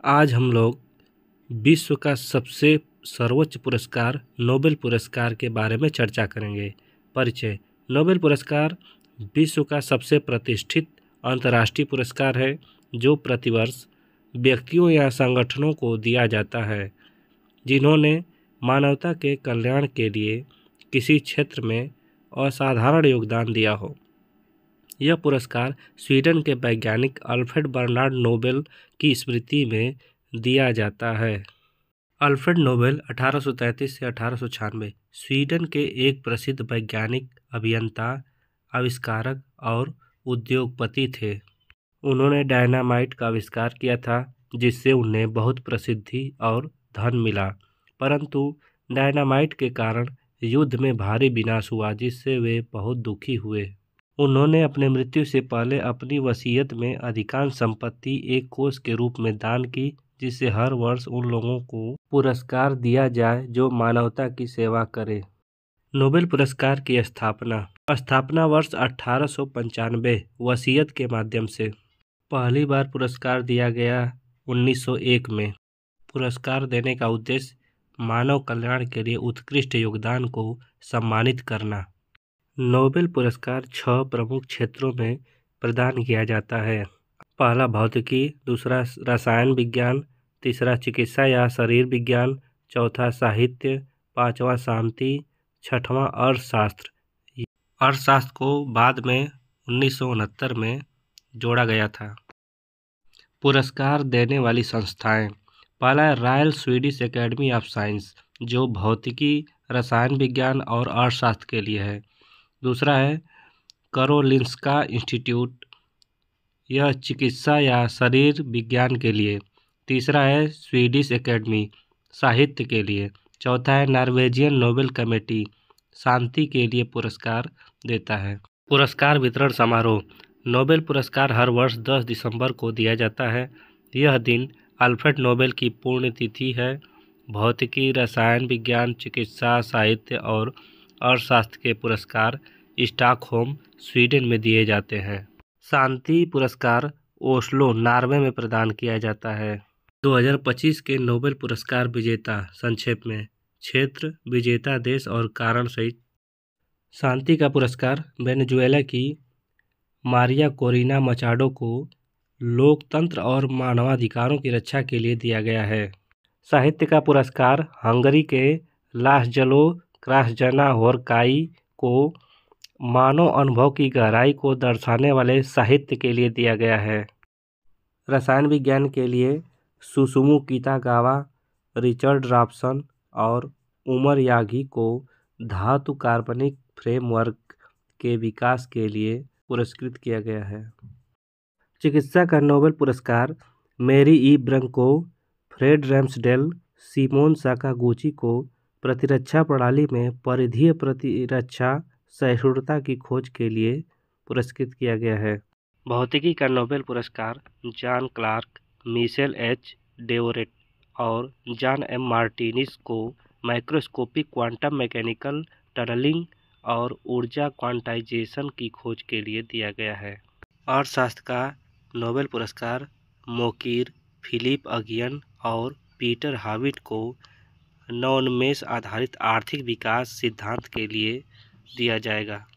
आज हम लोग विश्व का सबसे सर्वोच्च पुरस्कार नोबेल पुरस्कार के बारे में चर्चा करेंगे। परिचय। नोबेल पुरस्कार विश्व का सबसे प्रतिष्ठित अंतर्राष्ट्रीय पुरस्कार है जो प्रतिवर्ष व्यक्तियों या संगठनों को दिया जाता है जिन्होंने मानवता के कल्याण के लिए किसी क्षेत्र में असाधारण योगदान दिया हो। यह पुरस्कार स्वीडन के वैज्ञानिक अल्फ्रेड बर्नार्ड नोबेल की स्मृति में दिया जाता है। अल्फ्रेड नोबेल 1833 से 1896 स्वीडन के एक प्रसिद्ध वैज्ञानिक, अभियंता, आविष्कारक और उद्योगपति थे। उन्होंने डायनामाइट का आविष्कार किया था जिससे उन्हें बहुत प्रसिद्धि और धन मिला, परंतु डायनामाइट के कारण युद्ध में भारी विनाश हुआ जिससे वे बहुत दुखी हुए। उन्होंने अपने मृत्यु से पहले अपनी वसीयत में अधिकांश संपत्ति एक कोष के रूप में दान की जिससे हर वर्ष उन लोगों को पुरस्कार दिया जाए जो मानवता की सेवा करे। नोबेल पुरस्कार की स्थापना वर्ष 1895 वसीयत के माध्यम से। पहली बार पुरस्कार दिया गया 1901 में। पुरस्कार देने का उद्देश्य मानव कल्याण के लिए उत्कृष्ट योगदान को सम्मानित करना। नोबेल पुरस्कार 6 प्रमुख क्षेत्रों में प्रदान किया जाता है। पहला भौतिकी, दूसरा रसायन विज्ञान, तीसरा चिकित्सा या शरीर विज्ञान, चौथा साहित्य, पांचवा शांति, छठवां अर्थशास्त्र। अर्थशास्त्र को बाद में 1969 में जोड़ा गया था। पुरस्कार देने वाली संस्थाएं। पहला है royal Swedish academy of science जो भौतिकी, रसायन विज्ञान और अर्थशास्त्र के लिए है। दूसरा है कारोलिंस्का इंस्टीट्यूट, यह चिकित्सा या शरीर विज्ञान के लिए। तीसरा है स्वीडिश एकेडमी, साहित्य के लिए। चौथा है नॉर्वेजियन नोबेल कमेटी, शांति के लिए पुरस्कार देता है। पुरस्कार वितरण समारोह। नोबेल पुरस्कार हर वर्ष 10 दिसंबर को दिया जाता है। यह दिन अल्फ्रेड नोबेल की पुण्यतिथि है। भौतिकी, रसायन विज्ञान, चिकित्सा, साहित्य और अर्थशास्त्र के पुरस्कार स्टॉकहोम, स्वीडन में दिए जाते हैं। शांति पुरस्कार ओस्लो, नॉर्वे में प्रदान किया जाता है। 2025 के नोबेल पुरस्कार विजेता। संक्षेप में क्षेत्र, विजेता देश और कारण सहित। शांति का पुरस्कार वेनेजुएला की मारिया कोरिना मचाडो को लोकतंत्र और मानवाधिकारों की रक्षा के लिए दिया गया है। साहित्य का पुरस्कार हंगरी के लासजलो क्रास्जना-होरकाई को मानव अनुभव की गहराई को दर्शाने वाले साहित्य के लिए दिया गया है। रसायन विज्ञान के लिए सुसुमु कितागावा, रिचर्ड रॉबसन और उमर यागी को धातु कार्बनिक फ्रेमवर्क के विकास के लिए पुरस्कृत किया गया है। चिकित्सा का नोबेल पुरस्कार मेरी ई ब्रंको, फ्रेड रैम्सडेल, सिमोन साकागुची को प्रतिरक्षा प्रणाली में परिधीय प्रतिरक्षा सहिष्णुता की खोज के लिए पुरस्कृत किया गया है। भौतिकी का नोबेल पुरस्कार जॉन क्लार्क, मिशेल एच डेवोरेट और जॉन एम मार्टिनिस को माइक्रोस्कोपिक क्वांटम मैकेनिकल टनलिंग और ऊर्जा क्वांटाइजेशन की खोज के लिए दिया गया है। अर्थशास्त्र का नोबेल पुरस्कार मोकीर, फिलिप अगियन और पीटर हाविट को नवोन्मेष आधारित आर्थिक विकास सिद्धांत के लिए दिया जाएगा।